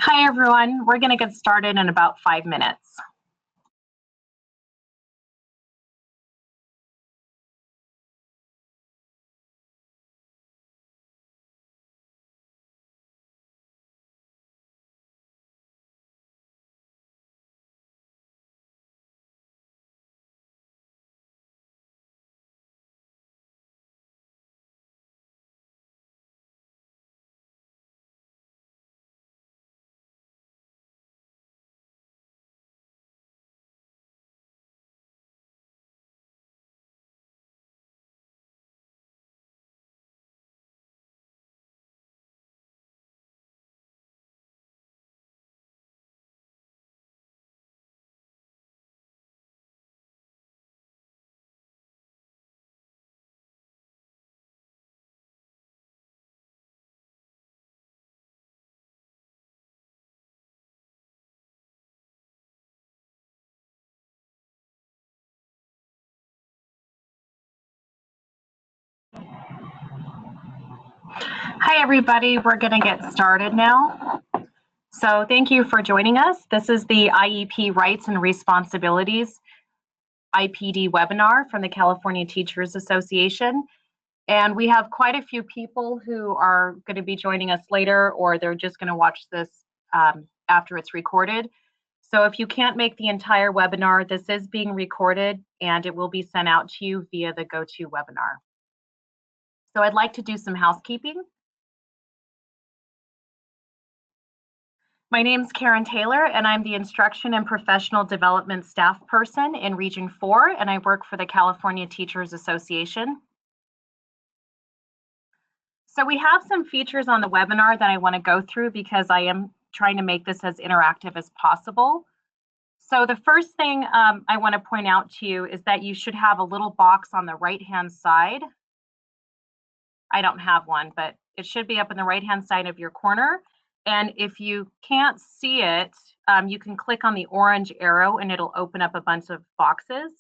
Hi, everyone. We're going to get started in about 5 minutes. Hi, everybody. We're going to get started now. So thank you for joining us. This is the IEP Rights and Responsibilities IPD webinar from the California Teachers Association. And we have quite a few people who are going to be joining us later, or they're just going to watch this after it's recorded. So if you can't make the entire webinar, this is being recorded and it will be sent out to you via the GoToWebinar. So I'd like to do some housekeeping. My name is Karen Taylor, and I'm the Instruction and Professional Development Staff Person in Region 4, and I work for the California Teachers Association. So we have some features on the webinar that I want to go through because I am trying to make this as interactive as possible. So the first thing I want to point out to you is that you should have a little box on the right-hand side. I don't have one, but it should be up in the right-hand side of your corner. And if you can't see it, you can click on the orange arrow and it'll open up a bunch of boxes.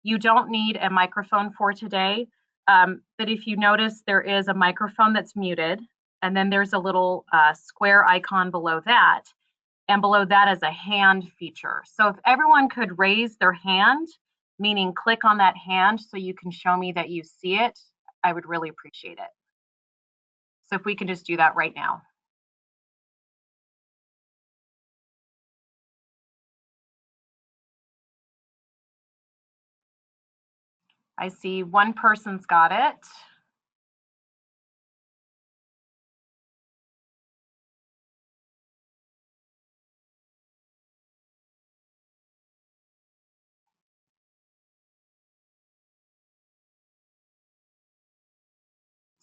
You don't need a microphone for today, but if you notice, there is a microphone that's muted, and then there's a little square icon below that, and below that is a hand feature. So if everyone could raise their hand, meaning click on that hand so you can show me that you see it, I would really appreciate it. So if we can just do that right now. I see one person's got it.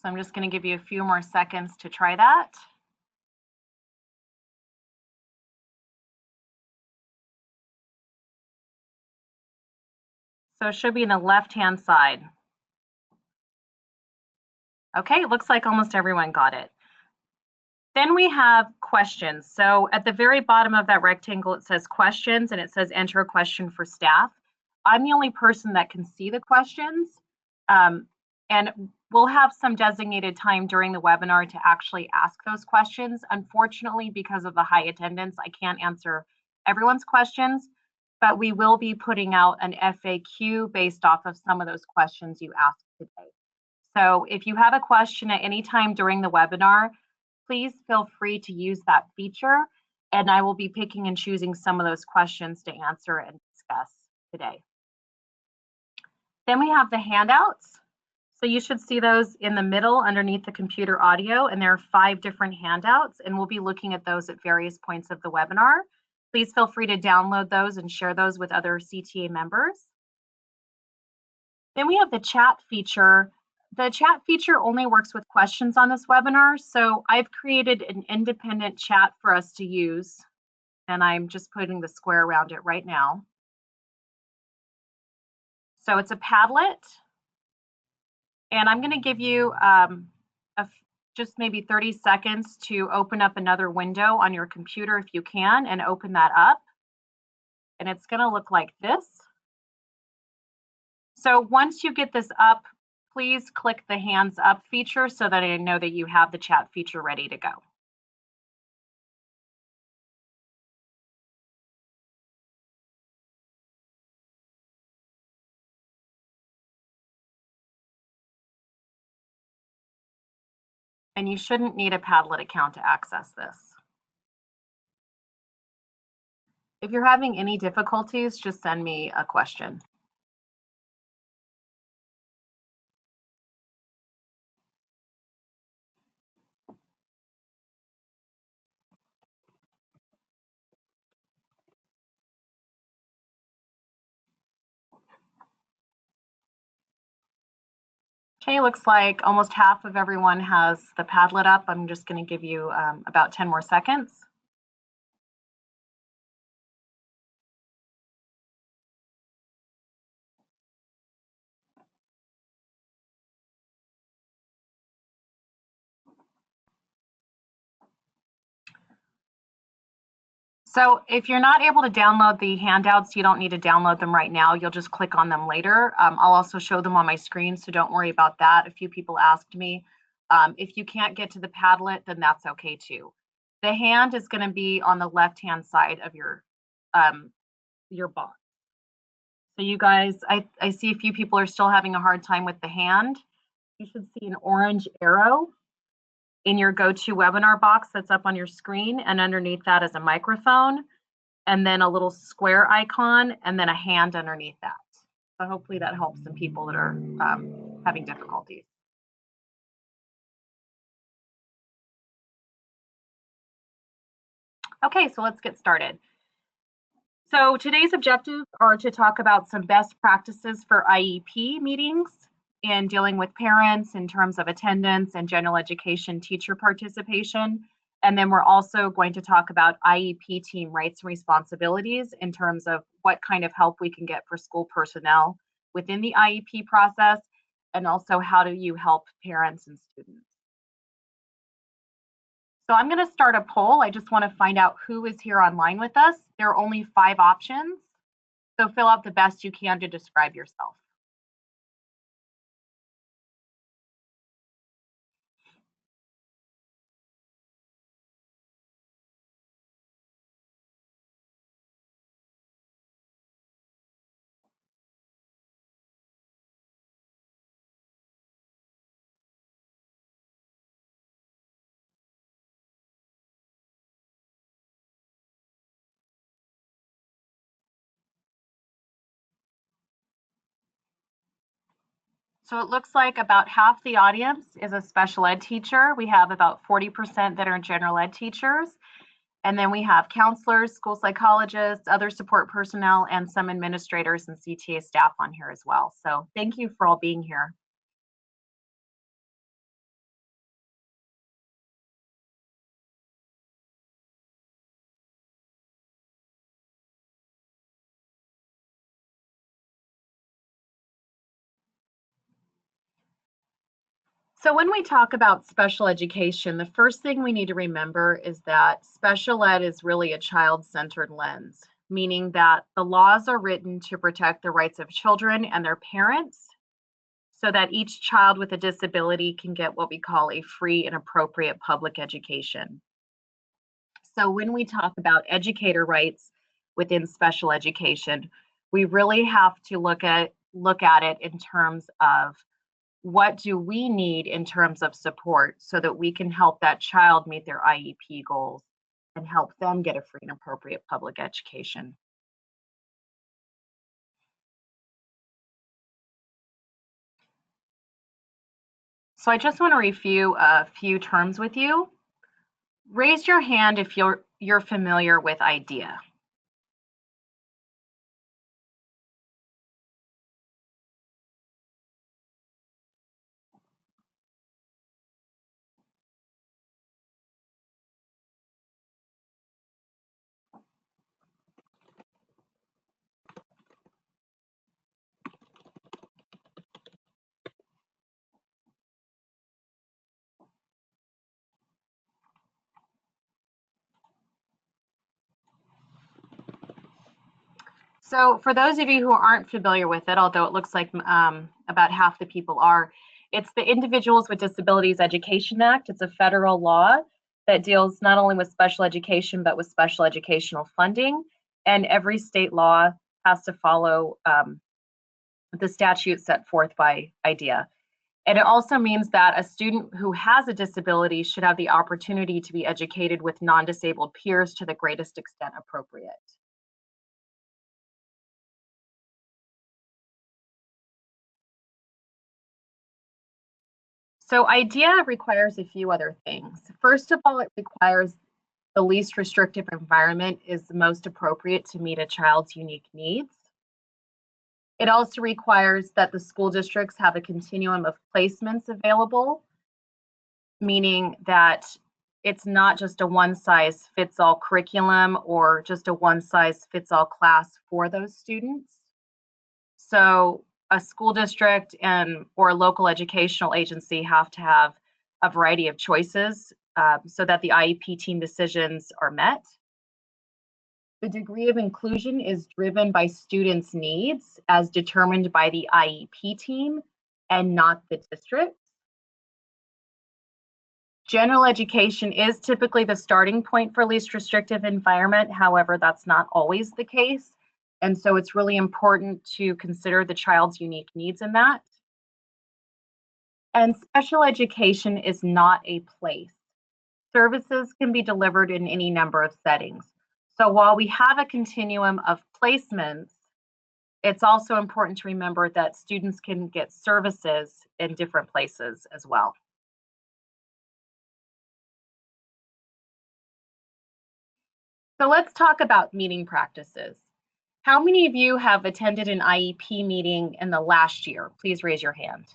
So I'm just going to give you a few more seconds to try that. So it should be in the left-hand side. Okay, it looks like almost everyone got it. Then we have questions. So at the very bottom of that rectangle, it says questions and it says enter a question for staff. I'm the only person that can see the questions. And we'll have some designated time during the webinar to actually ask those questions. Unfortunately, because of the high attendance, I can't answer everyone's questions, but we will be putting out an FAQ based off of some of those questions you asked today. So if you have a question at any time during the webinar, please feel free to use that feature, and I will be picking and choosing some of those questions to answer and discuss today. Then we have the handouts. So you should see those in the middle underneath the computer audio, and there are 5 different handouts, and we'll be looking at those at various points of the webinar. Please feel free to download those and share those with other CTA members. Then we have the chat feature. The chat feature only works with questions on this webinar, so I've created an independent chat for us to use, and I'm just putting the square around it right now. So it's a Padlet, and I'm going to give you just maybe 30 seconds to open up another window on your computer if you can, and open that up. And it's going to look like this. So once you get this up, please click the hands up feature so that I know that you have the chat feature ready to go. And you shouldn't need a Padlet account to access this. If you're having any difficulties, just send me a question. Okay, looks like almost half of everyone has the Padlet up. I'm just going to give you about 10 more seconds. So if you're not able to download the handouts, you don't need to download them right now. You'll just click on them later. I'll also show them on my screen, so don't worry about that. A few people asked me. If you can't get to the Padlet, then that's okay too. The hand is going to be on the left-hand side of your box. So you guys, I see a few people are still having a hard time with the hand. You should see an orange arrow in your GoToWebinar box that's up on your screen, and underneath that is a microphone, and then a little square icon, and then a hand underneath that. So hopefully that helps some people that are having difficulties. Okay, so let's get started. So today's objectives are to talk about some best practices for IEP meetings in dealing with parents in terms of attendance and general education teacher participation. And then we're also going to talk about IEP team rights and responsibilities in terms of what kind of help we can get for school personnel within the IEP process, and also how do you help parents and students. So I'm going to start a poll. I just want to find out who is here online with us. There are only 5 options, so fill out the best you can to describe yourself. So it looks like about half the audience is a special ed teacher. We have about 40% that are general ed teachers. And then we have counselors, school psychologists, other support personnel, and some administrators and CTA staff on here as well. So thank you for all being here. So when we talk about special education, the first thing we need to remember is that special ed is really a child-centered lens, meaning that the laws are written to protect the rights of children and their parents so that each child with a disability can get what we call a free and appropriate public education. So when we talk about educator rights within special education, we really have to look at it in terms of what do we need in terms of support so that we can help that child meet their IEP goals and help them get a free and appropriate public education. So I just want to review a few terms with you. Raise your hand if you're familiar with IDEA. So for those of you who aren't familiar with it, although it looks like about half the people are, it's the Individuals with Disabilities Education Act. It's a federal law that deals not only with special education, but with special educational funding. And every state law has to follow the statute set forth by IDEA. And it also means that a student who has a disability should have the opportunity to be educated with non-disabled peers to the greatest extent appropriate. So IDEA requires a few other things. First of all, it requires the least restrictive environment is the most appropriate to meet a child's unique needs. It also requires that the school districts have a continuum of placements available, meaning that it's not just a one-size-fits-all curriculum or just a one-size-fits-all class for those students. So a school district or a local educational agency have to have a variety of choices so that the IEP team decisions are met. The degree of inclusion is driven by students' needs as determined by the IEP team and not the district. General education is typically the starting point for least restrictive environment. However, that's not always the case. And so it's really important to consider the child's unique needs in that. And special education is not a place. Services can be delivered in any number of settings. So while we have a continuum of placements, it's also important to remember that students can get services in different places as well. So let's talk about meeting practices. How many of you have attended an IEP meeting in the last year? Please raise your hand.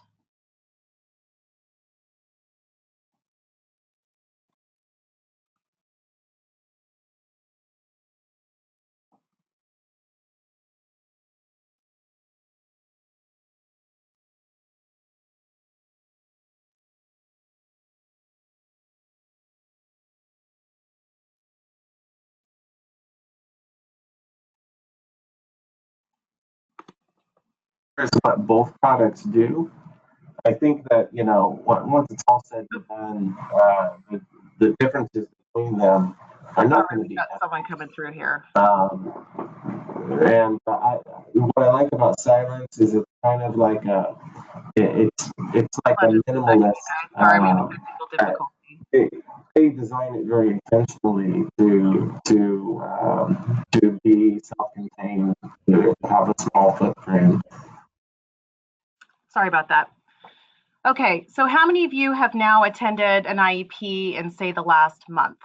What both products do. I think that, you know, once it's all said and done, the differences between them are not going to be. Got someone coming through here. And what I like about silence is it's kind of like it's like a minimalist. Sorry, we have a technical difficulty. They design it very intentionally to be self-contained, to have a small footprint. Sorry about that. Okay, so how many of you have now attended an IEP in, say, the last month?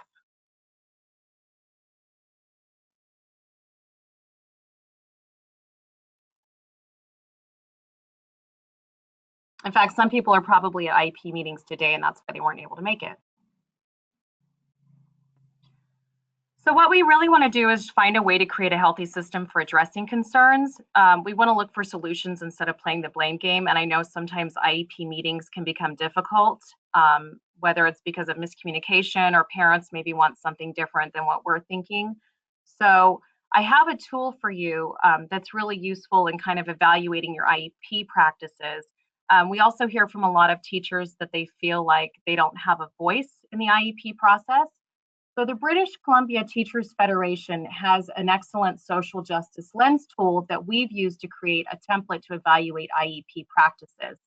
In fact, some people are probably at IEP meetings today, and that's why they weren't able to make it. So what we really want to do is find a way to create a healthy system for addressing concerns. We want to look for solutions instead of playing the blame game. And I know sometimes IEP meetings can become difficult, whether it's because of miscommunication or parents maybe want something different than what we're thinking. So I have a tool for you that's really useful in kind of evaluating your IEP practices. We also hear from a lot of teachers that they feel like they don't have a voice in the IEP process. So the British Columbia Teachers Federation has an excellent social justice lens tool that we've used to create a template to evaluate IEP practices.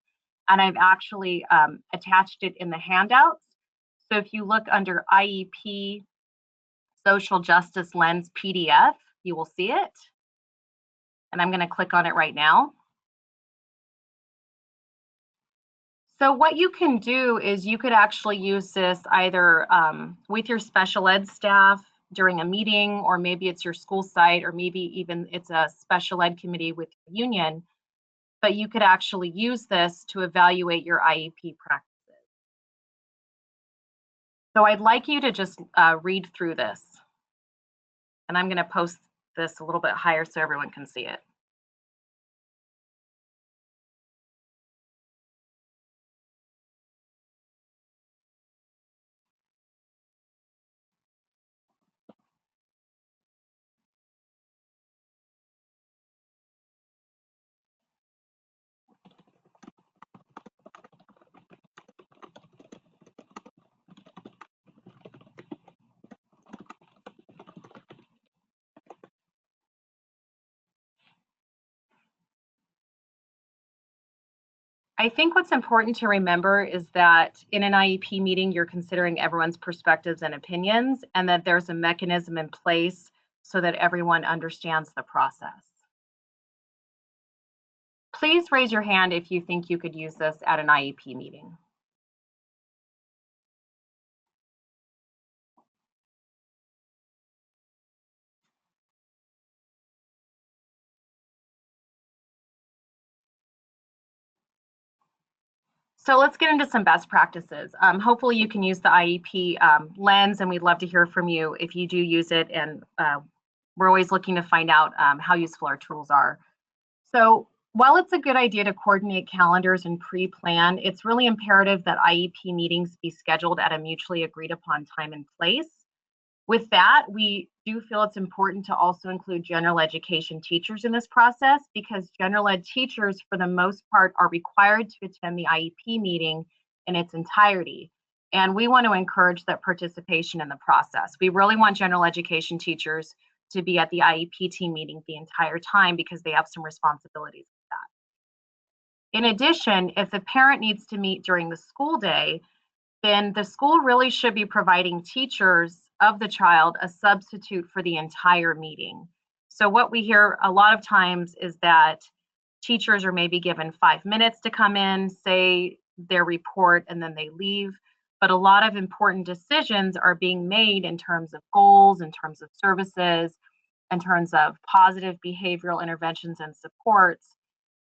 And I've actually attached it in the handouts. So if you look under IEP Social Justice Lens PDF, you will see it. And I'm going to click on it right now. So what you can do is you could actually use this either with your special ed staff during a meeting, or maybe it's your school site, or maybe even it's a special ed committee with your union. But you could actually use this to evaluate your IEP practices. So I'd like you to just read through this. And I'm going to post this a little bit higher so everyone can see it. I think what's important to remember is that in an IEP meeting, you're considering everyone's perspectives and opinions, and that there's a mechanism in place so that everyone understands the process. Please raise your hand if you think you could use this at an IEP meeting. So let's get into some best practices. Hopefully you can use the IEP lens, and we'd love to hear from you if you do use it, and we're always looking to find out how useful our tools are. So while it's a good idea to coordinate calendars and pre-plan, it's really imperative that IEP meetings be scheduled at a mutually agreed upon time and place. With that, we do feel it's important to also include general education teachers in this process, because general ed teachers, for the most part, are required to attend the IEP meeting in its entirety. And we want to encourage that participation in the process. We really want general education teachers to be at the IEP team meeting the entire time, because they have some responsibilities with that. In addition, if the parent needs to meet during the school day, then the school really should be providing teachers of the child a substitute for the entire meeting. So what we hear a lot of times is that teachers are maybe given 5 minutes to come in, say their report, and then they leave. But a lot of important decisions are being made in terms of goals, in terms of services, in terms of positive behavioral interventions and supports.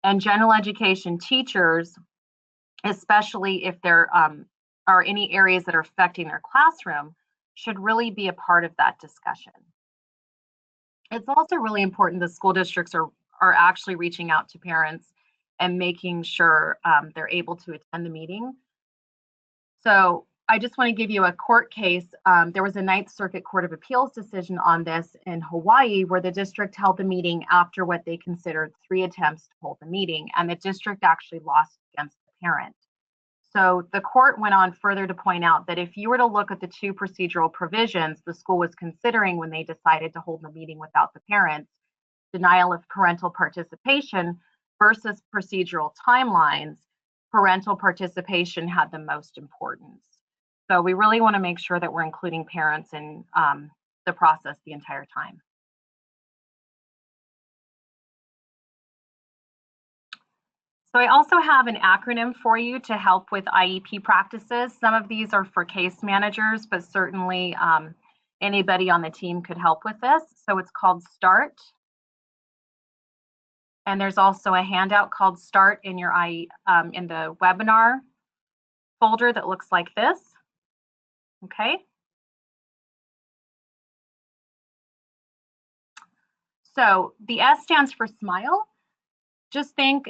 And general education teachers, especially if there are any areas that are affecting their classroom, should really be a part of that discussion. It's also really important that school districts are actually reaching out to parents and making sure they're able to attend the meeting. So I just want to give you a court case. There was a Ninth Circuit Court of Appeals decision on this in Hawaii, where the district held the meeting after what they considered 3 attempts to hold the meeting, and the district actually lost against the parent. So the court went on further to point out that if you were to look at the 2 procedural provisions the school was considering when they decided to hold the meeting without the parents, denial of parental participation versus procedural timelines, parental participation had the most importance. So we really want to make sure that we're including parents in the process the entire time. So I also have an acronym for you to help with IEP practices. Some of these are for case managers, but certainly anybody on the team could help with this. So it's called START. And there's also a handout called START in your in the webinar folder that looks like this. Okay. So the S stands for SMILE. Just think,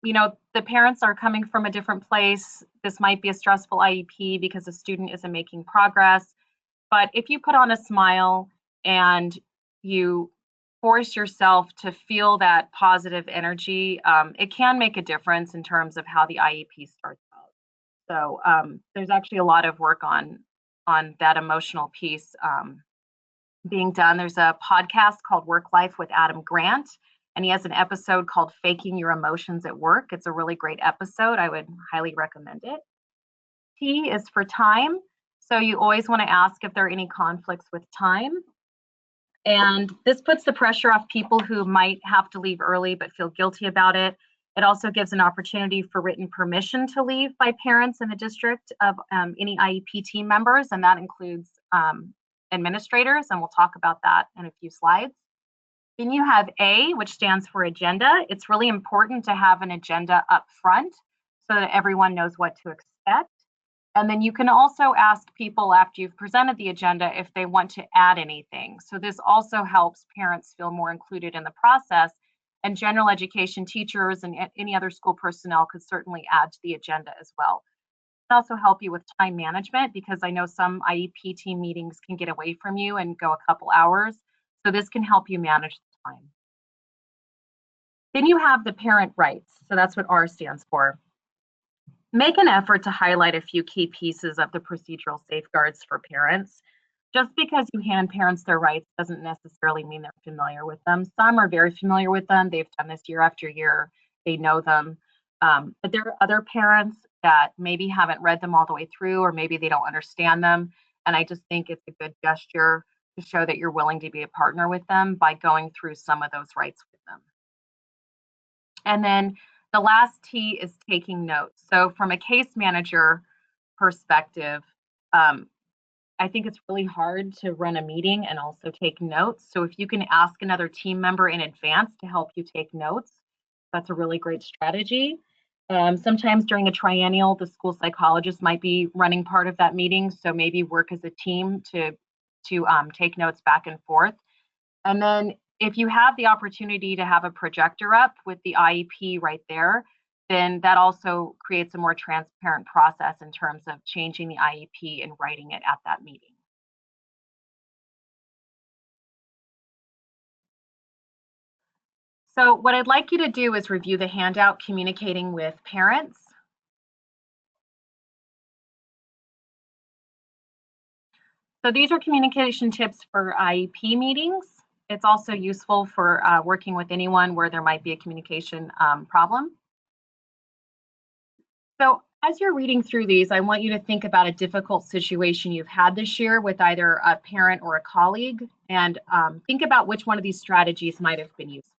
you know, the parents are coming from a different place. This might be a stressful IEP because the student isn't making progress. But if you put on a smile and you force yourself to feel that positive energy, it can make a difference in terms of how the IEP starts out. So there's actually a lot of work on that emotional piece being done. There's a podcast called Work Life with Adam Grant, and he has an episode called Faking Your Emotions at Work. It's a really great episode. I would highly recommend it. T is for time. So you always want to ask if there are any conflicts with time. And this puts the pressure off people who might have to leave early but feel guilty about it. It also gives an opportunity for written permission to leave by parents in the district of any IEP team members, and that includes administrators, and we'll talk about that in a few slides. Then you have A, which stands for agenda. It's really important to have an agenda up front so that everyone knows what to expect. And then you can also ask people after you've presented the agenda if they want to add anything. So this also helps parents feel more included in the process, and general education teachers and any other school personnel could certainly add to the agenda as well. It can also help you with time management, because I know some IEP team meetings can get away from you and go a couple hours. So this can help you manage the time. Then you have the parent rights. So that's what R stands for. Make an effort to highlight a few key pieces of the procedural safeguards for parents. Just because you hand parents their rights doesn't necessarily mean they're familiar with them. Some are very familiar with them. They've done this year after year. They know them. But there are other parents that maybe haven't read them all the way through, or maybe they don't understand them. And I just think it's a good gesture to show that you're willing to be a partner with them by going through some of those rights with them. And then the last T is taking notes. So from a case manager perspective, I think it's really hard to run a meeting and also take notes. So if you can ask another team member in advance to help you take notes, that's a really great strategy. Sometimes during a triennial, the school psychologist might be running part of that meeting. So maybe work as a team to take notes back and forth. And then if you have the opportunity to have a projector up with the IEP right there, then that also creates a more transparent process in terms of changing the IEP and writing it at that meeting. So what I'd like you to do is review the handout, Communicating with Parents. So these are communication tips for IEP meetings. It's also useful for working with anyone where there might be a communication problem. So as you're reading through these, I want you to think about a difficult situation you've had this year with either a parent or a colleague, and think about which one of these strategies might have been useful.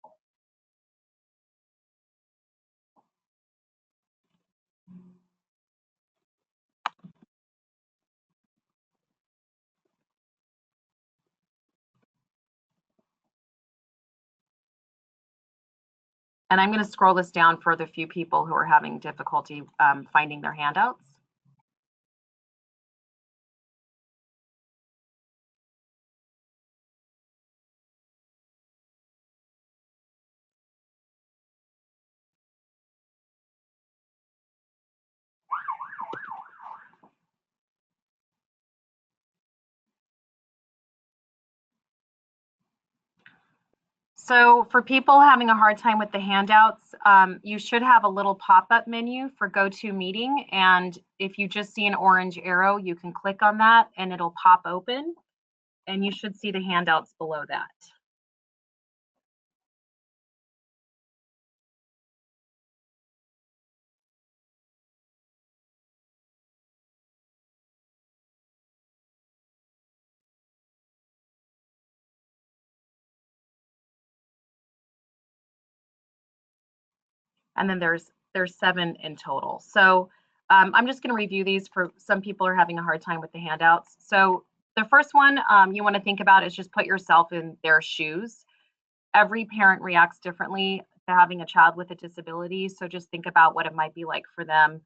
And I'm going to scroll this down for the few people who are having difficulty finding their handouts. So for people having a hard time with the handouts, you should have a little pop-up menu for GoToMeeting. And if you just see an orange arrow, you can click on that and it'll pop open. And you should see the handouts below that. And then there's 7 in total. So I'm just going to review these for some people are having a hard time with the handouts. So the first one you want to think about is just put yourself in their shoes. Every parent reacts differently to having a child with a disability. So just think about what it might be like for them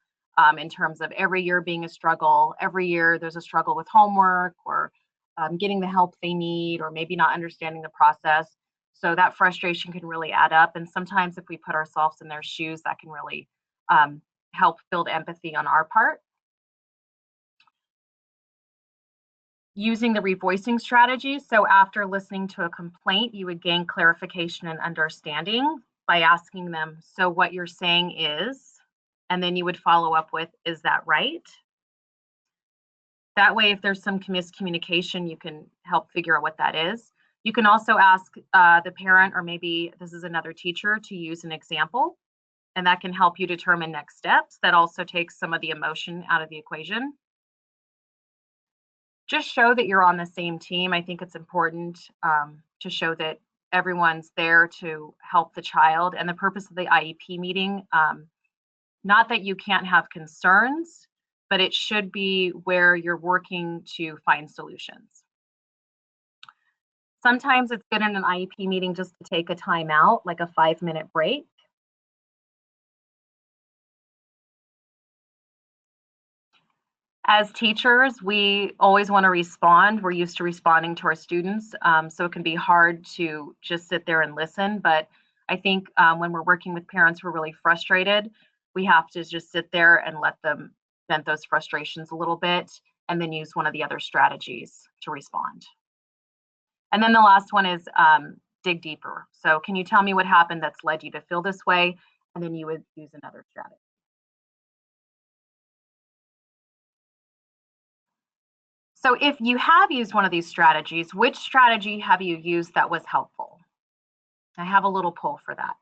in terms of every year being a struggle. Every year there's a struggle with homework or getting the help they need, or maybe not understanding the process. So that frustration can really add up. And sometimes if we put ourselves in their shoes, that can really help build empathy on our part. Using the revoicing strategy. So after listening to a complaint, you would gain clarification and understanding by asking them, so what you're saying is, and then you would follow up with, is that right? That way, if there's some miscommunication, you can help figure out what that is. You can also ask the parent, or maybe this is another teacher, to use an example, and that can help you determine next steps. That also takes some of the emotion out of the equation. Just show that you're on the same team. I think it's important to show that everyone's there to help the child. And the purpose of the IEP meeting, not that you can't have concerns, but it should be where you're working to find solutions. Sometimes it's good in an IEP meeting just to take a time out, like a 5-minute break. As teachers, we always want to respond. We're used to responding to our students, so it can be hard to just sit there and listen. But I think when we're working with parents who are really frustrated, we have to just sit there and let them vent those frustrations a little bit, and then use one of the other strategies to respond. And then the last one is dig deeper. So can you tell me what happened that's led you to feel this way? And then you would use another strategy. So if you have used one of these strategies, which strategy have you used that was helpful? I have a little poll for that.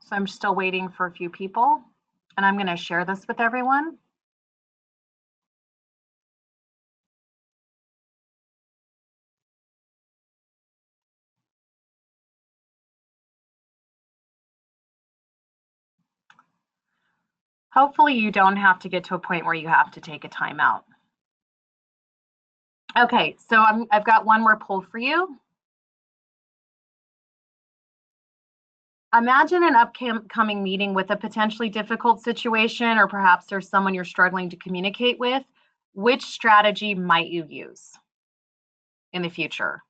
So I'm still waiting for a few people, and I'm going to share this with everyone. Hopefully you don't have to get to a point where you have to take a timeout. Okay, so I've got one more poll for you. Imagine an upcoming meeting with a potentially difficult situation, or perhaps there's someone you're struggling to communicate with. Which strategy might you use in the future?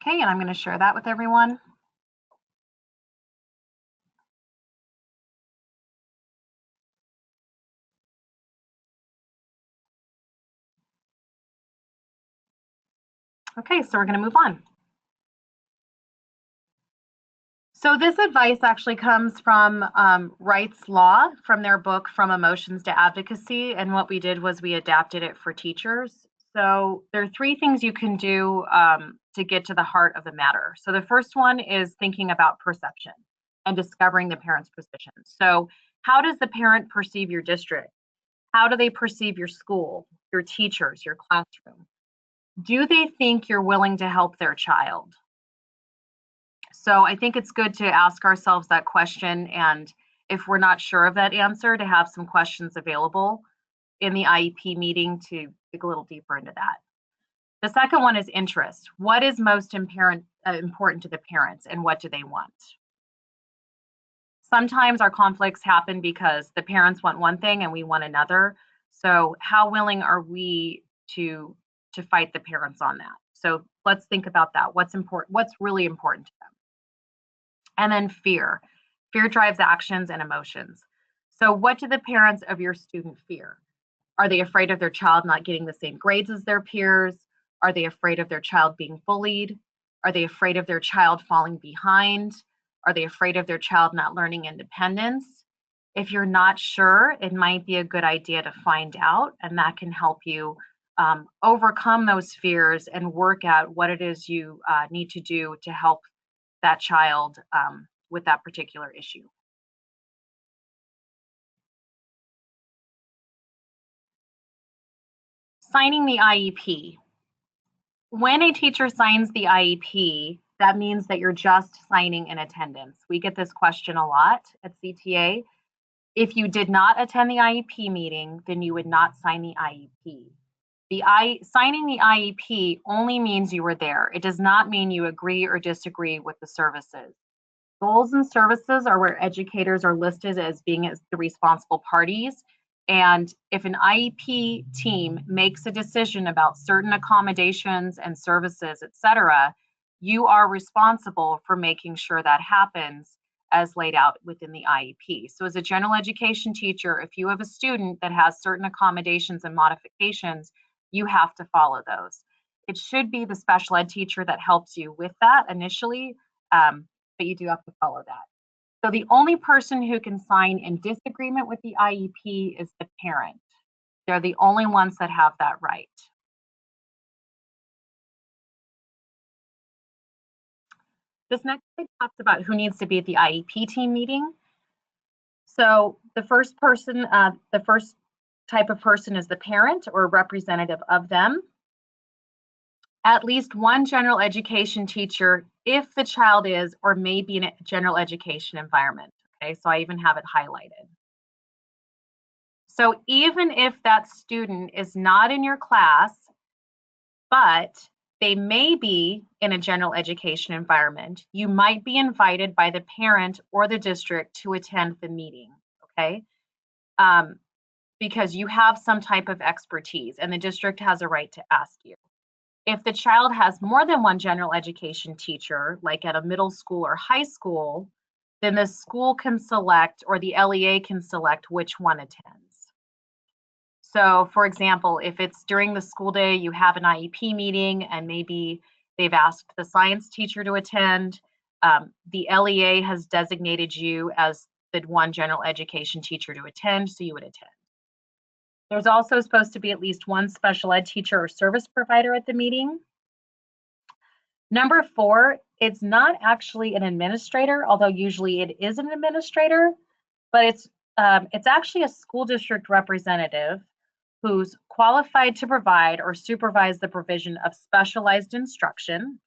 Okay, and I'm going to share that with everyone. Okay, so we're going to move on. So this advice actually comes from Rights Law, from their book, From Emotions to Advocacy. And what we did was we adapted it for teachers. So there are 3 things you can do to get to the heart of the matter. So the first one is thinking about perception and discovering the parent's position. So how does the parent perceive your district? How do they perceive your school, your teachers, your classroom? Do they think you're willing to help their child? So I think it's good to ask ourselves that question, and if we're not sure of that answer, to have some questions available in the IEP meeting to dig a little deeper into that. The second one is interest. What is most important to the parents, and what do they want? Sometimes our conflicts happen because the parents want one thing and we want another. So how willing are we to fight the parents on that? So let's think about that. What's important? What's really important to them? And then fear. Fear drives actions and emotions. So what do the parents of your student fear? Are they afraid of their child not getting the same grades as their peers? Are they afraid of their child being bullied? Are they afraid of their child falling behind? Are they afraid of their child not learning independence? If you're not sure, it might be a good idea to find out, and that can help you overcome those fears and work out what it is you need to do to help that child with that particular issue. Signing the IEP. When a teacher signs the IEP, that means that you're just signing in attendance. We get this question a lot at CTA. If you did not attend the IEP meeting, then you would not sign the IEP. Signing the IEP only means you were there. It does not mean you agree or disagree with the services. Goals and services are where educators are listed as being the responsible parties. And if an IEP team makes a decision about certain accommodations and services, et cetera, you are responsible for making sure that happens as laid out within the IEP. So as a general education teacher, if you have a student that has certain accommodations and modifications, you have to follow those. It should be the special ed teacher that helps you with that initially, but you do have to follow that. So the only person who can sign in disagreement with the IEP is the parent. They're the only ones that have that right. This next slide talks about who needs to be at the IEP team meeting. So the first type of person is the parent or representative of them. At least one general education teacher if the child is or may be in a general education environment. Okay, so I even have it highlighted. So even if that student is not in your class, but they may be in a general education environment, you might be invited by the parent or the district to attend the meeting. okay? Because you have some type of expertise and the district has a right to ask you. If the child has more than one general education teacher, like at a middle school or high school, then the school can select, or the LEA can select, which one attends. So for example, if it's during the school day, you have an IEP meeting and maybe they've asked the science teacher to attend, the LEA has designated you as the one general education teacher to attend, so you would attend. There's also supposed to be at least one special ed teacher or service provider at the meeting. Number 4, it's not actually an administrator, although usually it is an administrator, but it's actually a school district representative who's qualified to provide or supervise the provision of specialized instruction.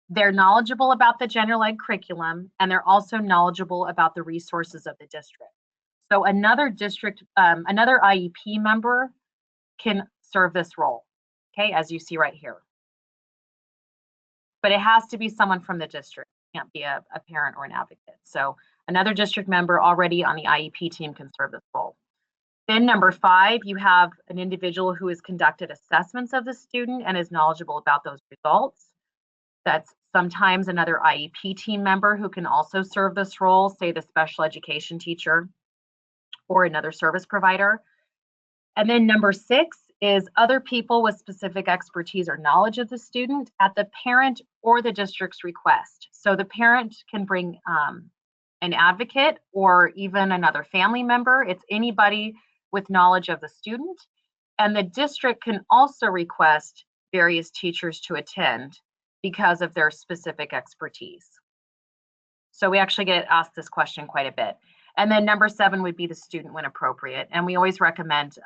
They're knowledgeable about the general ed curriculum, and they're also knowledgeable about the resources of the district. So another IEP member can serve this role, okay, as you see right here. But it has to be someone from the district. It can't be a parent or an advocate. So another district member already on the IEP team can serve this role. Then number 5, you have an individual who has conducted assessments of the student and is knowledgeable about those results. That's sometimes another IEP team member who can also serve this role, say the special education teacher or another service provider. And then number 6 is other people with specific expertise or knowledge of the student at the parent or the district's request. So the parent can bring an advocate or even another family member. It's anybody with knowledge of the student. And the district can also request various teachers to attend because of their specific expertise. So we actually get asked this question quite a bit. And then number 7 would be the student when appropriate. And we always recommend,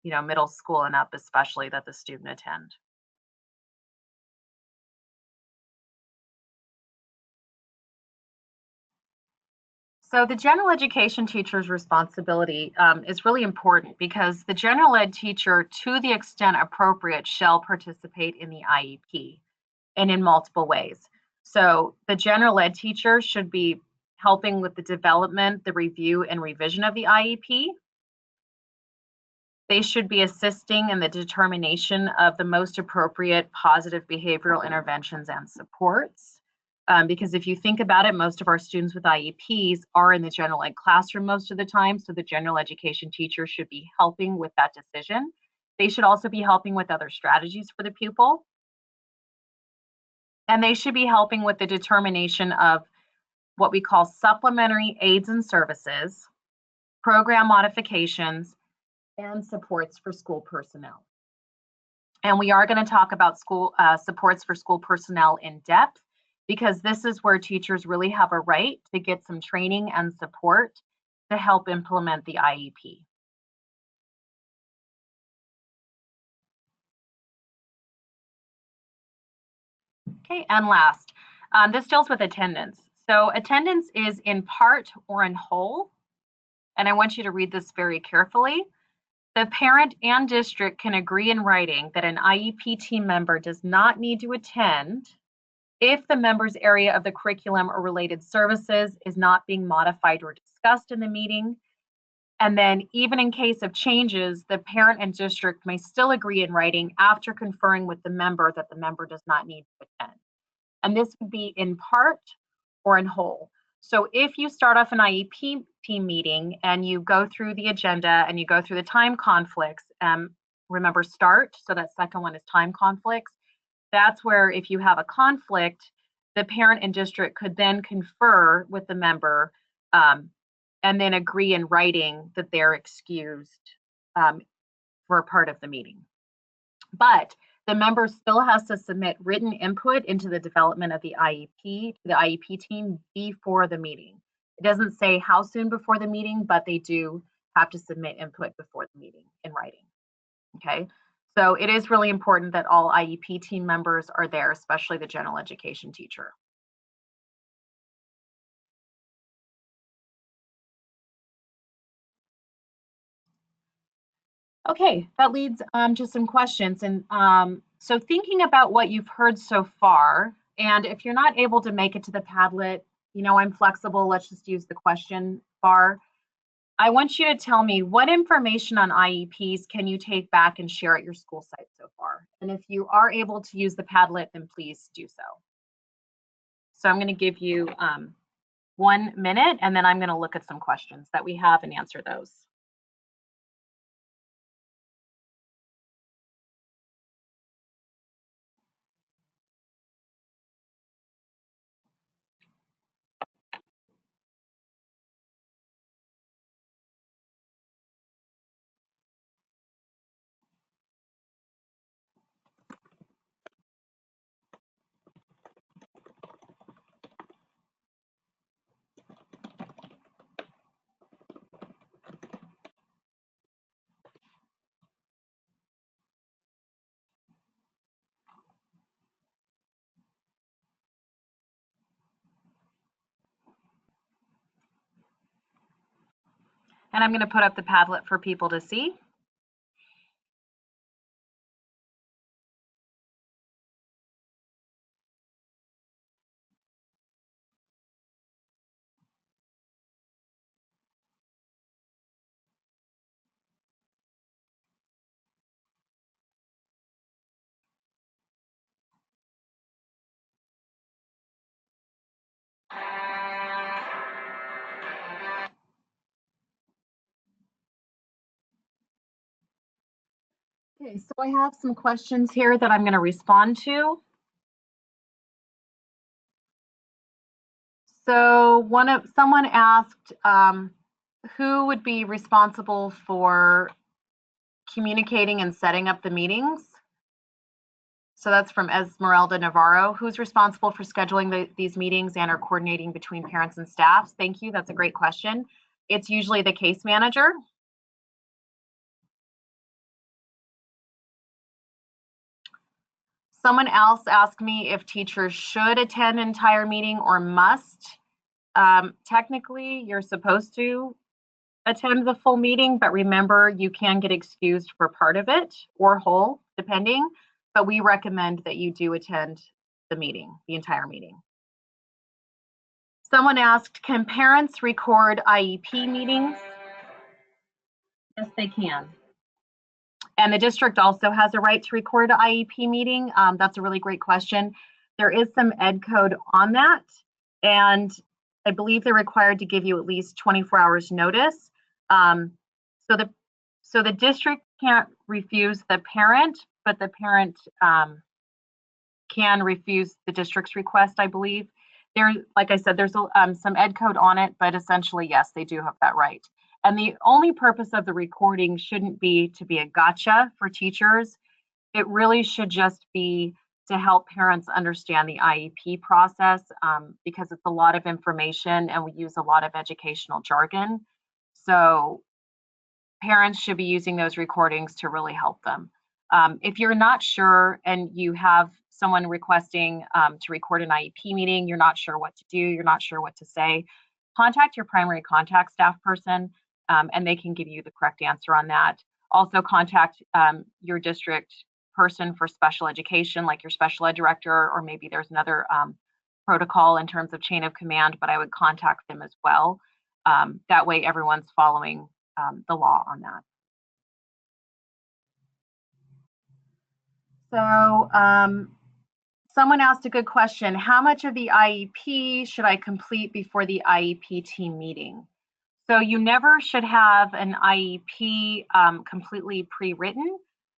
middle school and up especially, that the student attend. So the general education teacher's responsibility is really important because the general ed teacher, to the extent appropriate, shall participate in the IEP and in multiple ways. So the general ed teacher should be helping with the development, the review, and revision of the IEP. They should be assisting in the determination of the most appropriate positive behavioral interventions and supports. Because if you think about it, most of our students with IEPs are in the general ed classroom most of the time, so the general education teacher should be helping with that decision. They should also be helping with other strategies for the pupil. And they should be helping with the determination of what we call supplementary aids and services, program modifications, and supports for school personnel. And we are going to talk about school supports for school personnel in depth, because this is where teachers really have a right to get some training and support to help implement the IEP. Okay, and last, this deals with attendance. So attendance is in part or in whole, and I want you to read this very carefully. The parent and district can agree in writing that an IEP team member does not need to attend if the member's area of the curriculum or related services is not being modified or discussed in the meeting. And then even in case of changes, the parent and district may still agree in writing after conferring with the member that the member does not need to attend. And this would be in part or in whole. So if you start off an IEP team meeting and you go through the agenda and you go through the time conflicts, remember START, so that second one is time conflicts. That's where if you have a conflict, the parent and district could then confer with the member and then agree in writing that they're excused for a part of the meeting. But the member still has to submit written input into the development of the IEP to the IEP team before the meeting. It doesn't say how soon before the meeting, but they do have to submit input before the meeting in writing. Okay, so it is really important that all IEP team members are there, especially the general education teacher. Okay, that leads to some questions. And so thinking about what you've heard so far, and if you're not able to make it to the Padlet, I'm flexible. Let's just use the question bar. I want you to tell me what information on IEPs can you take back and share at your school site so far? And if you are able to use the Padlet, then please do so. So I'm going to give you 1 minute, and then I'm going to look at some questions that we have and answer those. And I'm going to put up the Padlet for people to see. Okay, so I have some questions here that I'm going to respond to. So someone asked who would be responsible for communicating and setting up the meetings. So that's from Esmeralda Navarro. Who's responsible for scheduling these meetings and or coordinating between parents and staff? Thank you. That's a great question. It's usually the case manager. Someone else asked me if teachers should attend an entire meeting or must. Technically, you're supposed to attend the full meeting, but remember, you can get excused for part of it or whole, depending, but we recommend that you do attend the meeting, the entire meeting. Someone asked, can parents record IEP meetings? Yes, they can. And the district also has a right to record an IEP meeting. That's a really great question. There is some ed code on that, and I believe they're required to give you at least 24 hours notice. So the district can't refuse the parent, but the parent can refuse the district's request, I believe. Like I said, there's some ed code on it, but essentially, yes, they do have that right. And the only purpose of the recording shouldn't be to be a gotcha for teachers. It really should just be to help parents understand the IEP process, because it's a lot of information and we use a lot of educational jargon. So parents should be using those recordings to really help them. If you're not sure and you have someone requesting to record an IEP meeting, you're not sure what to do, you're not sure what to say, contact your primary contact staff person, and they can give you the correct answer on that. Also contact your district person for special education, like your special ed director, or maybe there's another protocol in terms of chain of command, but I would contact them as well. That way everyone's following the law on that. So someone asked a good question. How much of the IEP should I complete before the IEP team meeting? So you never should have an IEP completely pre-written,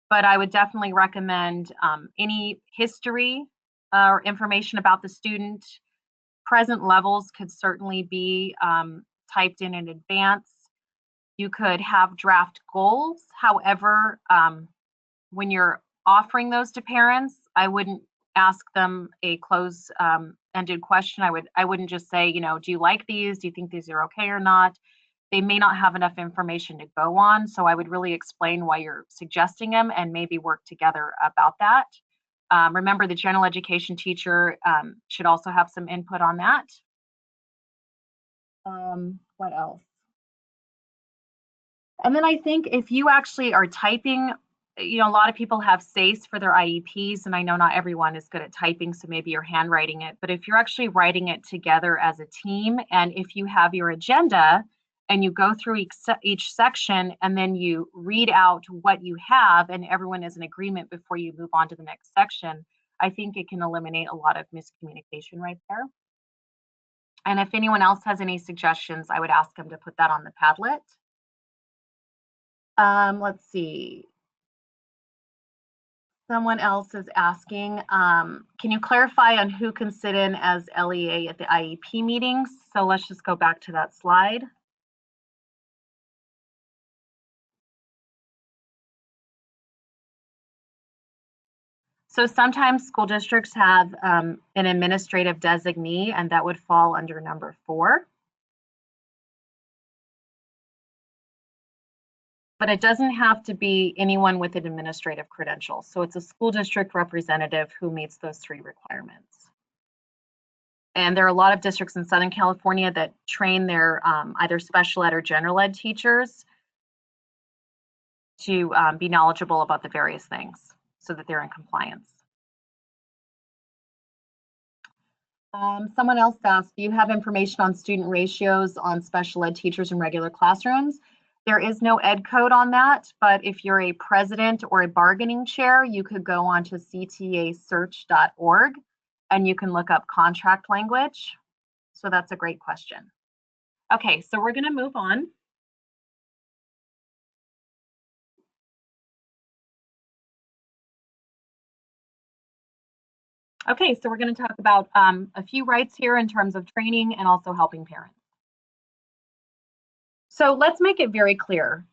but I would definitely recommend any history or information about the student. Present levels could certainly be typed in advance. You could have draft goals. However, when you're offering those to parents, I wouldn't ask them a close-ended question. I wouldn't just say, do you like these? Do you think these are okay or not? They may not have enough information to go on. So I would really explain why you're suggesting them and maybe work together about that. Remember, the general education teacher should also have some input on that. What else? And then I think if you actually are typing, a lot of people have SACE for their IEPs, and I know not everyone is good at typing, so maybe you're handwriting it, but if you're actually writing it together as a team, and if you have your agenda and you go through each section, and then you read out what you have, and everyone is in agreement before you move on to the next section, I think it can eliminate a lot of miscommunication right there. And if anyone else has any suggestions, I would ask them to put that on the Padlet. Let's see. Someone else is asking, can you clarify on who can sit in as LEA at the IEP meetings? So let's just go back to that slide. So sometimes school districts have an administrative designee, and that would fall under number 4. But it doesn't have to be anyone with an administrative credential. So it's a school district representative who meets those 3 requirements. And there are a lot of districts in Southern California that train their either special ed or general ed teachers to be knowledgeable about the various things so that they're in compliance. Someone else asked, do you have information on student ratios on special ed teachers in regular classrooms? There is no ed code on that, but if you're a president or a bargaining chair, you could go onto ctasearch.org and you can look up contract language. So that's a great question. Okay, so we're going to move on. Okay, so we're going to talk about a few rights here in terms of training and also helping parents. So let's make it very clear.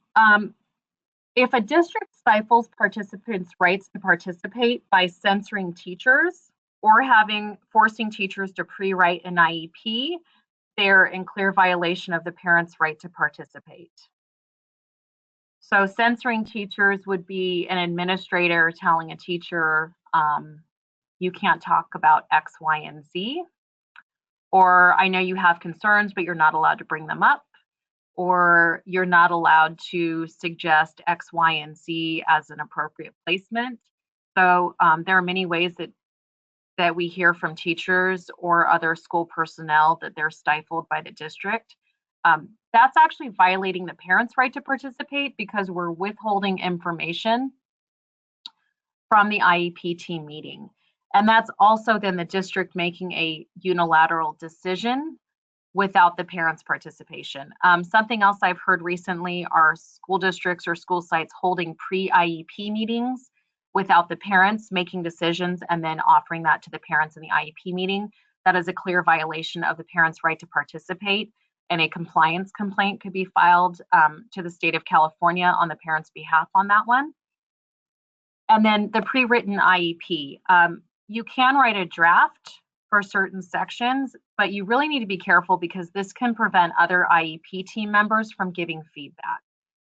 If a district stifles participants' rights to participate by censoring teachers or forcing teachers to pre-write an IEP, they're in clear violation of the parent's right to participate. So censoring teachers would be an administrator telling a teacher, you can't talk about X, Y, and Z, or I know you have concerns, but you're not allowed to bring them up, or you're not allowed to suggest X, Y, and Z as an appropriate placement. So there are many ways that we hear from teachers or other school personnel that they're stifled by the district. That's actually violating the parent's right to participate because we're withholding information from the IEP team meeting. And that's also then the district making a unilateral decision without the parents' participation. Something else I've heard recently are school districts or school sites holding pre-IEP meetings without the parents making decisions and then offering that to the parents in the IEP meeting. That is a clear violation of the parents' right to participate, and a compliance complaint could be filed to the state of California on the parents' behalf on that one. And then the pre-written IEP. You can write a draft for certain sections, but you really need to be careful because this can prevent other IEP team members from giving feedback.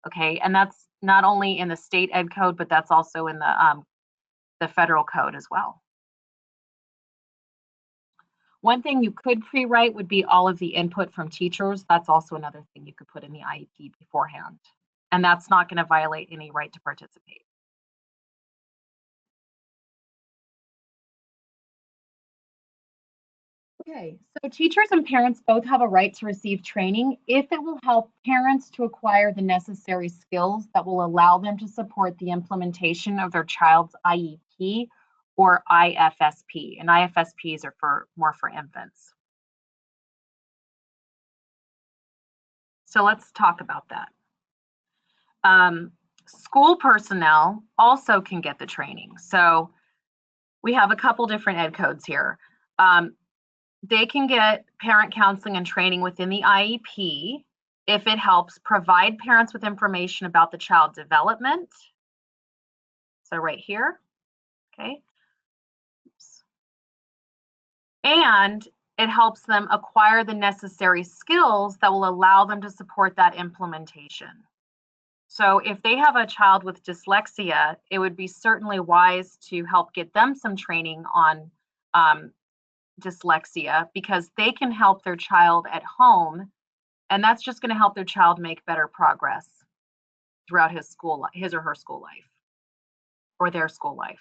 Okay, and that's not only in the state ed code, but that's also in the federal code as well. One thing you could pre-write would be all of the input from teachers. That's also another thing you could put in the IEP beforehand. And that's not going to violate any right to participate. Okay, so teachers and parents both have a right to receive training if it will help parents to acquire the necessary skills that will allow them to support the implementation of their child's IEP or IFSP. And IFSPs are more for infants. So let's talk about that. School personnel also can get the training. So we have a couple different ed codes here. They can get parent counseling and training within the IEP if it helps provide parents with information about the child development. So right here, okay. Oops. And it helps them acquire the necessary skills that will allow them to support that implementation. So if they have a child with dyslexia, it would be certainly wise to help get them some training on dyslexia, because they can help their child at home, and that's just going to help their child make better progress throughout his or her school life or their school life.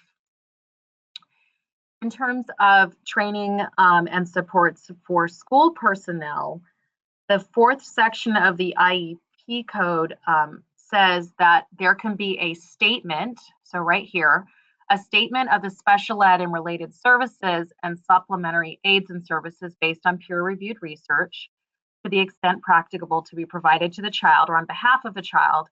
In terms of training and supports for school personnel, The fourth section of the IEP code says that there can be a statement, so right here, a statement of the special ed and related services and supplementary aids and services based on peer-reviewed research to the extent practicable to be provided to the child or on behalf of the child.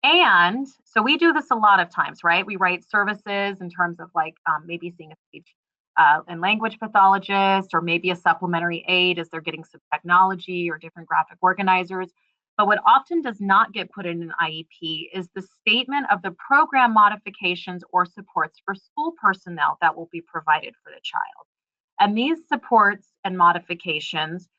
And so we do this a lot of times, right? We write services in terms of like maybe seeing a speech and language pathologist, or maybe a supplementary aid as they're getting some technology or different graphic organizers. But what often does not get put in an IEP is the statement of the program modifications or supports for school personnel that will be provided for the child. And these supports and modifications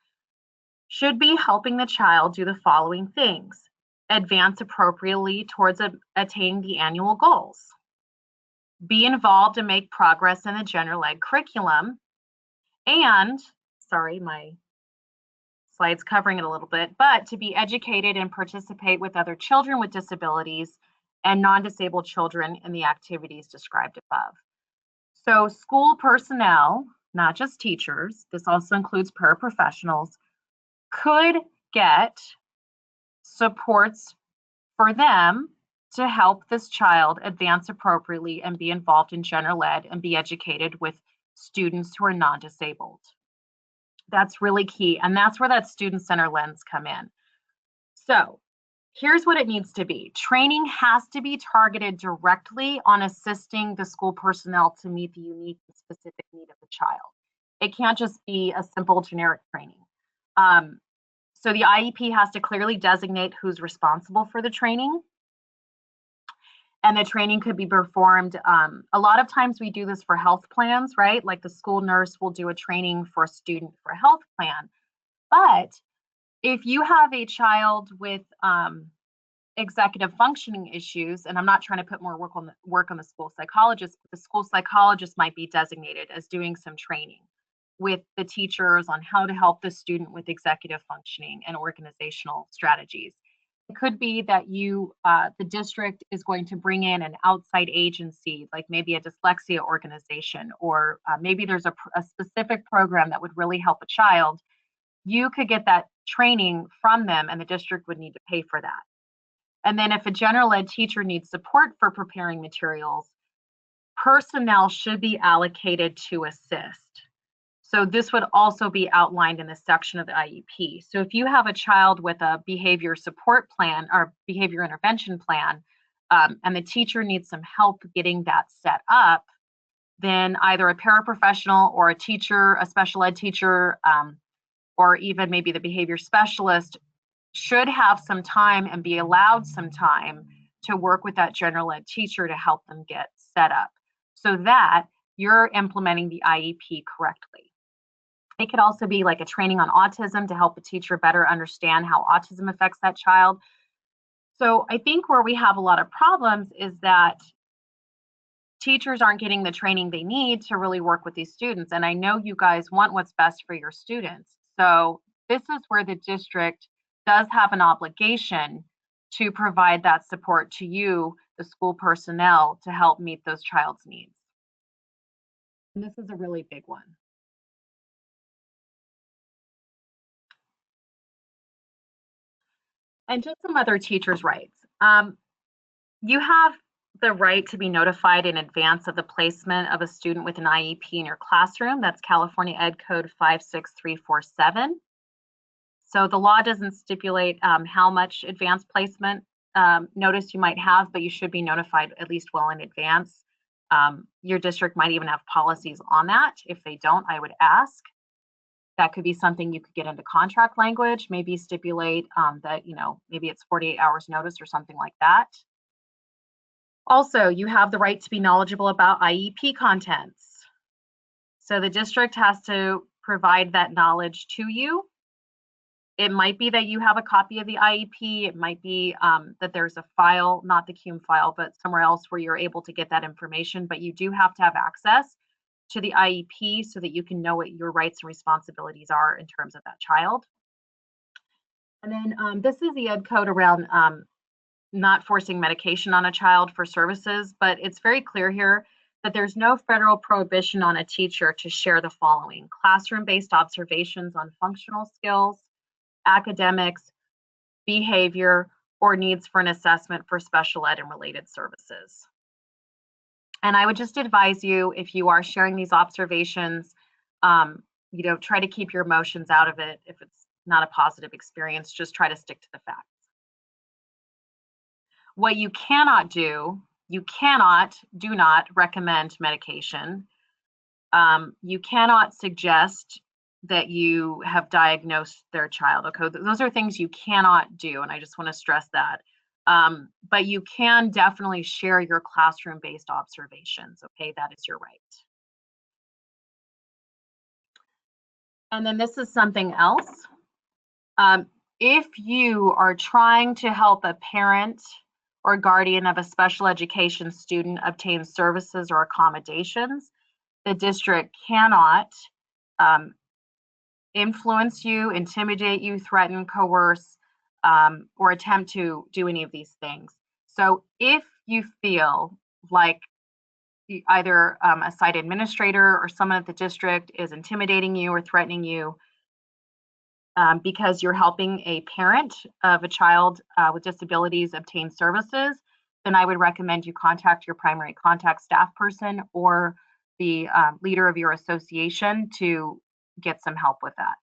should be helping the child do the following things: advance appropriately towards attaining the annual goals, be involved and make progress in the general ed curriculum, and, sorry, my slide's covering it a little bit, but to be educated and participate with other children with disabilities and non-disabled children in the activities described above. So school personnel, not just teachers, this also includes paraprofessionals, could get supports for them to help this child advance appropriately and be involved in general ed and be educated with students who are non-disabled. That's really key, and that's where that student center lens come in. So here's what it needs to be. Training has to be targeted directly on assisting the school personnel to meet the unique and specific need of the child. It can't just be a simple generic training. So the IEP has to clearly designate who's responsible for the training. And the training could be performed, a lot of times we do this for health plans, right? Like the school nurse will do a training for a student for a health plan. But if you have a child with executive functioning issues, and I'm not trying to put more work on the school psychologist, but the school psychologist might be designated as doing some training with the teachers on how to help the student with executive functioning and organizational strategies. It could be that the district is going to bring in an outside agency, like maybe a dyslexia organization, or maybe there's a specific program that would really help a child. You could get that training from them, and the district would need to pay for that. And then if a general ed teacher needs support for preparing materials, personnel should be allocated to assist. So this would also be outlined in this section of the IEP. So if you have a child with a behavior support plan or behavior intervention plan, and the teacher needs some help getting that set up, then either a paraprofessional or a teacher, a special ed teacher, or even maybe the behavior specialist should have some time and be allowed some time to work with that general ed teacher to help them get set up so that you're implementing the IEP correctly. It could also be like a training on autism to help a teacher better understand how autism affects that child. So I think where we have a lot of problems is that teachers aren't getting the training they need to really work with these students. And I know you guys want what's best for your students. So this is where the district does have an obligation to provide that support to you, the school personnel, to help meet those child's needs. And this is a really big one. And just some other teachers' rights. You have the right to be notified in advance of the placement of a student with an IEP in your classroom. That's California Ed Code 56347. So the law doesn't stipulate how much advanced placement notice you might have, but you should be notified at least well in advance. Your district might even have policies on that. If they don't, I would ask. That could be something you could get into contract language, maybe stipulate that, maybe it's 48 hours notice or something like that. Also, you have the right to be knowledgeable about IEP contents. So the district has to provide that knowledge to you. It might be that you have a copy of the IEP. It might be that there's a file, not the CUME file, but somewhere else where you're able to get that information, but you do have to have access to the IEP so that you can know what your rights and responsibilities are in terms of that child. And then this is the Ed Code around not forcing medication on a child for services, but it's very clear here that there's no federal prohibition on a teacher to share the following: classroom-based observations on functional skills, academics, behavior, or needs for an assessment for special ed and related services. And I would just advise you, if you are sharing these observations, try to keep your emotions out of it. If it's not a positive experience, just try to stick to the facts. What you cannot do, do not recommend medication. You cannot suggest that you have diagnosed their child. Okay, those are things you cannot do, and I just want to stress that. But you can definitely share your classroom-based observations. Okay, that is your right. And then this is something else. If you are trying to help a parent or guardian of a special education student obtain services or accommodations, the district cannot influence you, intimidate you, threaten, coerce, or attempt to do any of these things. So if you feel like either a site administrator or someone at the district is intimidating you or threatening you because you're helping a parent of a child with disabilities obtain services, then I would recommend you contact your primary contact staff person or the leader of your association to get some help with that.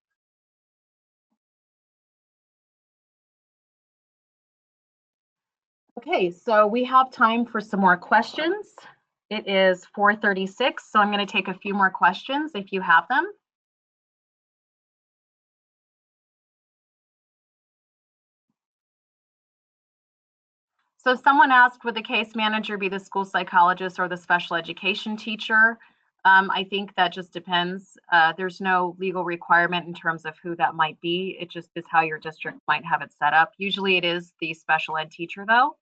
Okay, so we have time for some more questions. It is 4:36, so I'm going to take a few more questions if you have them. So someone asked, would the case manager be the school psychologist or the special education teacher? I think that just depends. There's no legal requirement in terms of who that might be. It just is how your district might have it set up. Usually it is the special ed teacher though.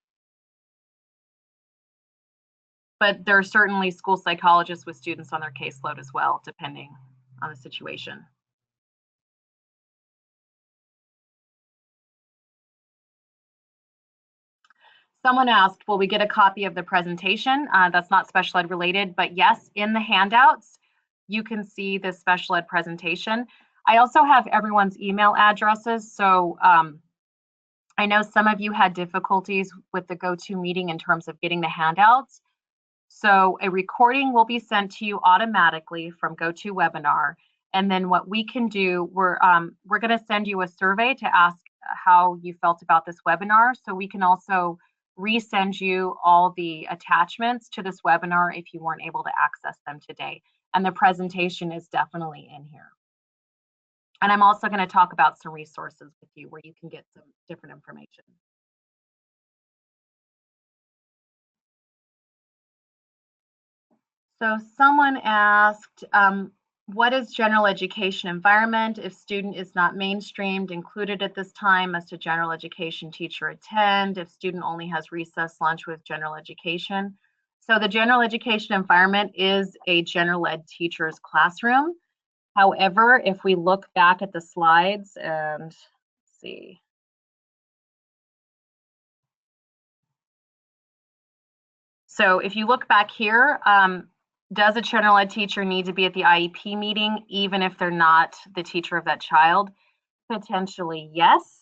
But there are certainly school psychologists with students on their caseload as well, depending on the situation. Someone asked, will we get a copy of the presentation? That's not special ed related, but yes, in the handouts, you can see the special ed presentation. I also have everyone's email addresses. So I know some of you had difficulties with the GoToMeeting in terms of getting the handouts. So a recording will be sent to you automatically from GoToWebinar. And then what we can do, we're going to send you a survey to ask how you felt about this webinar. So we can also resend you all the attachments to this webinar if you weren't able to access them today. And the presentation is definitely in here. And I'm also going to talk about some resources with you where you can get some different information. So someone asked, what is general education environment? If student is not mainstreamed, included at this time, must a general education teacher attend? If student only has recess lunch with general education? So the general education environment is a general ed teacher's classroom. However, if we look back at the slides and let's see. So if you look back here, does a general ed teacher need to be at the IEP meeting, even if they're not the teacher of that child? Potentially, yes,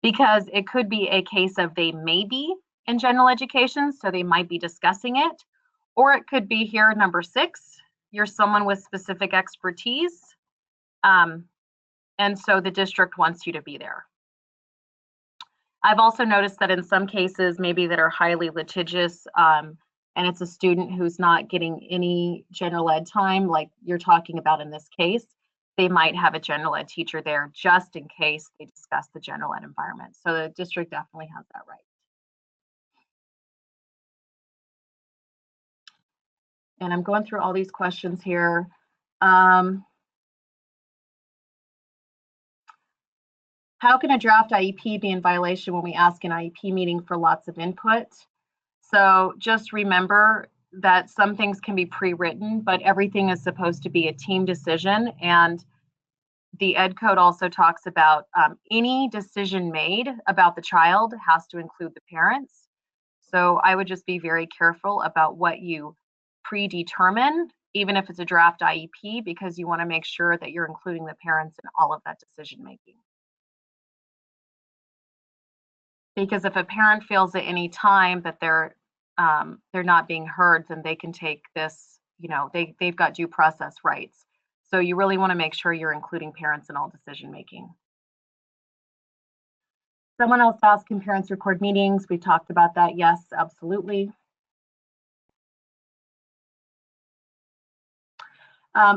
because it could be a case of they may be in general education, so they might be discussing it, or it could be here, number 6, you're someone with specific expertise, and so the district wants you to be there. I've also noticed that in some cases, maybe that are highly litigious, and it's a student who's not getting any general ed time, like you're talking about in this case, they might have a general ed teacher there just in case they discuss the general ed environment. So the district definitely has that right. And I'm going through all these questions here. How can a draft IEP be in violation when we ask an IEP meeting for lots of input? So just remember that some things can be pre-written, but everything is supposed to be a team decision. And the Ed Code also talks about any decision made about the child has to include the parents. So I would just be very careful about what you predetermine, even if it's a draft IEP, because you want to make sure that you're including the parents in all of that decision making. Because if a parent feels at any time that they're not being heard, then they can take this, they've got due process rights. So you really want to make sure you're including parents in all decision making. Someone else asked, can parents record meetings? We talked about that. Yes, absolutely.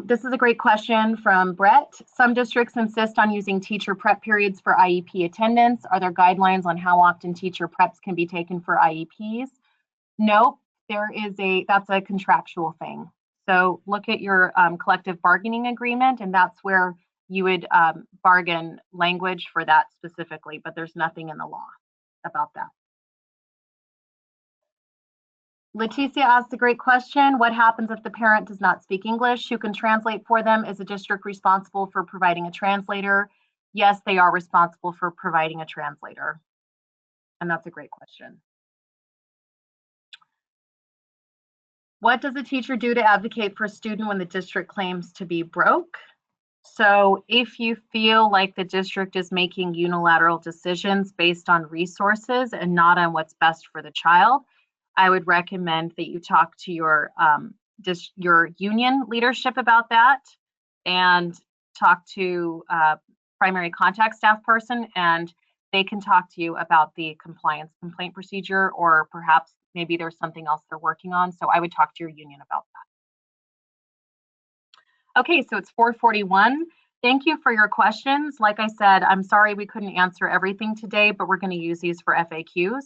This is a great question from Brett. Some districts insist on using teacher prep periods for IEP attendance. Are there guidelines on how often teacher preps can be taken for IEPs? Nope, that's a contractual thing. So look at your collective bargaining agreement, and that's where you would bargain language for that specifically, but there's nothing in the law about that. Leticia asked a great question. What happens if the parent does not speak English? Who can translate for them? Is the district responsible for providing a translator? Yes, they are responsible for providing a translator. And that's a great question. What does a teacher do to advocate for a student when the district claims to be broke? So if you feel like the district is making unilateral decisions based on resources and not on what's best for the child, I would recommend that you talk to your union leadership about that, and talk to primary contact staff person, and they can talk to you about the compliance complaint procedure, or perhaps maybe there's something else they're working on. So I would talk to your union about that. Okay, so it's 4:41. Thank you for your questions. Like I said, I'm sorry we couldn't answer everything today, but we're going to use these for FAQs.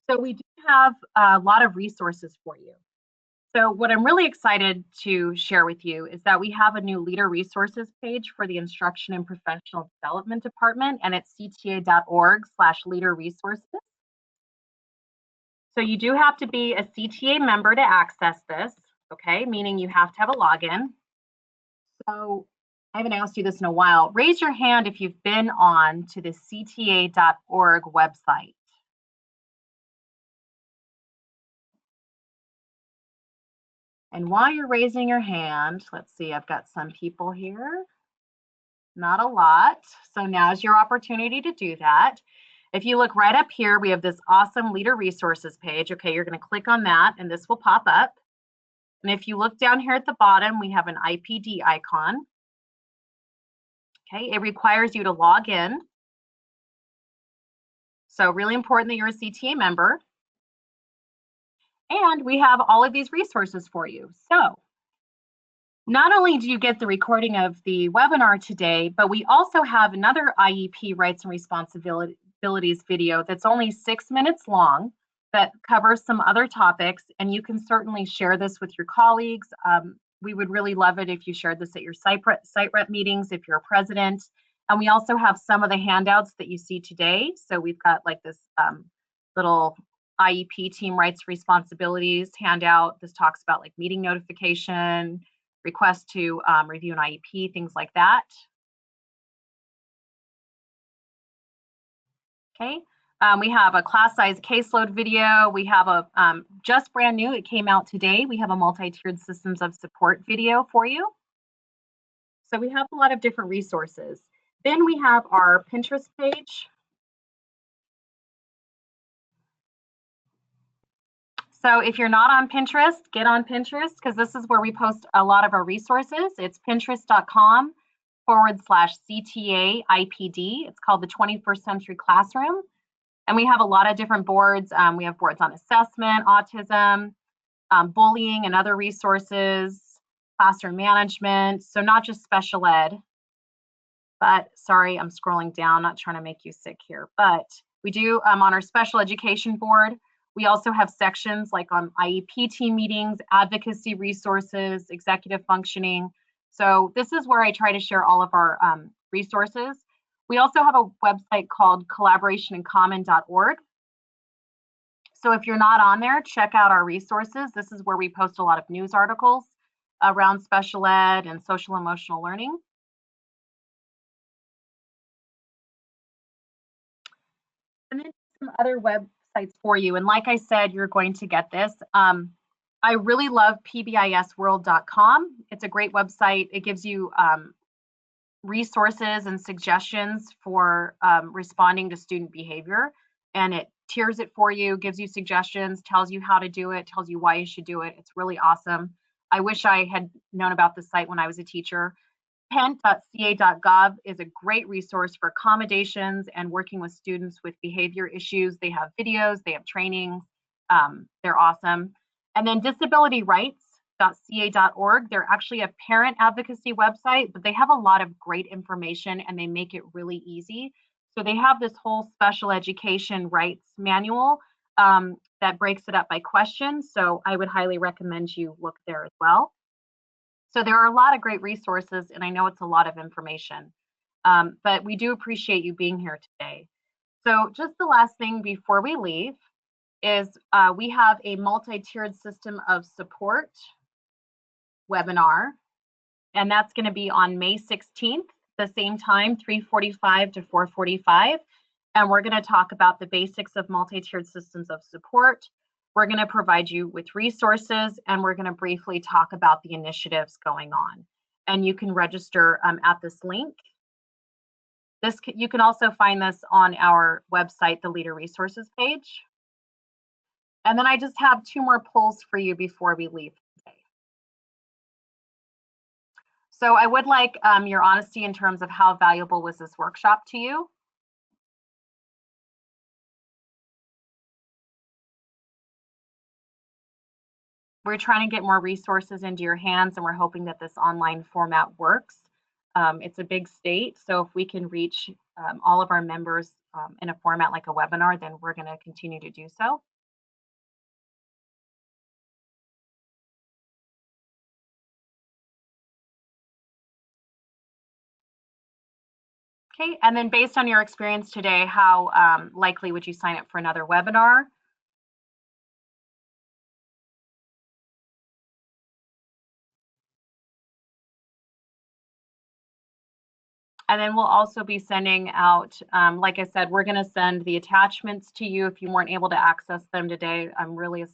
So we do have a lot of resources for you. So what I'm really excited to share with you is that we have a new leader resources page for the Instruction and Professional Development Department, and it's cta.org/leader resources. So you do have to be a CTA member to access this, okay? Meaning you have to have a login. So I haven't asked you this in a while. Raise your hand if you've been on to the cta.org website. And while you're raising your hand, let's see, I've got some people here. Not a lot. So now's your opportunity to do that. If you look right up here, we have this awesome leader resources page. Okay, you're going to click on that and this will pop up. And if you look down here at the bottom, we have an IPD icon. Okay, it requires you to log in. So really important that you're a CTA member. And we have all of these resources for you. So not only do you get the recording of the webinar today, but we also have another IEP rights and responsibilities video that's only 6 minutes long that covers some other topics, and you can certainly share this with your colleagues. We would really love it if you shared this at your site rep meetings, if you're a president. And we also have some of the handouts that you see today. So we've got like this little IEP team rights responsibilities handout. This talks about like meeting notification, request to review an IEP, things like that. Okay, we have a class size caseload video. We have a, just brand new, it came out today. We have a multi-tiered systems of support video for you. So we have a lot of different resources. Then we have our Pinterest page. So if you're not on Pinterest, get on Pinterest, because this is where we post a lot of our resources. It's pinterest.com/CTA IPD. It's called the 21st Century Classroom. And we have a lot of different boards. We have boards on assessment, autism, bullying, and other resources, classroom management. So not just special ed, but sorry, I'm scrolling down, not trying to make you sick here. But we do on our special education board. We also have sections like on IEP team meetings, advocacy resources, executive functioning. So this is where I try to share all of our resources. We also have a website called collaborationincommon.org. So if you're not on there, check out our resources. This is where we post a lot of news articles around special ed and social emotional learning. And then some other websites for you. And like I said, you're going to get this. I really love pbisworld.com. It's a great website. It gives you resources and suggestions for responding to student behavior. and it tiers it for you, gives you suggestions, tells you how to do it, tells you why you should do it. It's really awesome. I wish I had known about this site when I was a teacher. Pent.ca.gov is a great resource for accommodations and working with students with behavior issues. They have videos, they have trainings, they're awesome. And then disabilityrights.ca.org, they're actually a parent advocacy website, but they have a lot of great information and they make it really easy. So they have this whole special education rights manual that breaks it up by questions. So I would highly recommend you look there as well. So there are a lot of great resources, and I know it's a lot of information, but we do appreciate you being here today. So just the last thing before we leave is we have a multi-tiered system of support webinar, and that's going to be on May 16th, the same time, 3:45 to 4:45, and we're going to talk about the basics of multi-tiered systems of support. We're going to provide you with resources, and we're going to briefly talk about the initiatives going on. And you can register at this link. You can also find this on our website, the Leader Resources page. And then I just have 2 more polls for you before we leave today. So I would like your honesty in terms of how valuable was this workshop to you. We're trying to get more resources into your hands, and we're hoping that this online format works. It's a big state, so if we can reach all of our members in a format like a webinar, then we're going to continue to do so. Okay, and then based on your experience today, how likely would you sign up for another webinar? And then we'll also be sending out, like I said, we're going to send the attachments to you if you weren't able to access them today. I'm really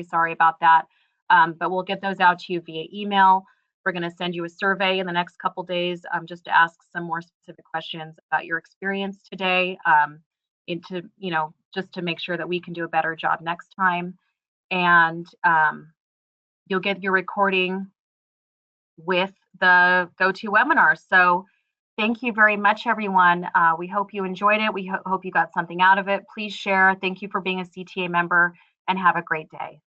sorry about that, but we'll get those out to you via email. We're going to send you a survey in the next couple days just to ask some more specific questions about your experience today, just to make sure that we can do a better job next time. And you'll get your recording with the GoToWebinar. So thank you very much, everyone. We hope you enjoyed it. We hope you got something out of it. Please share. Thank you for being a CTA member, and have a great day.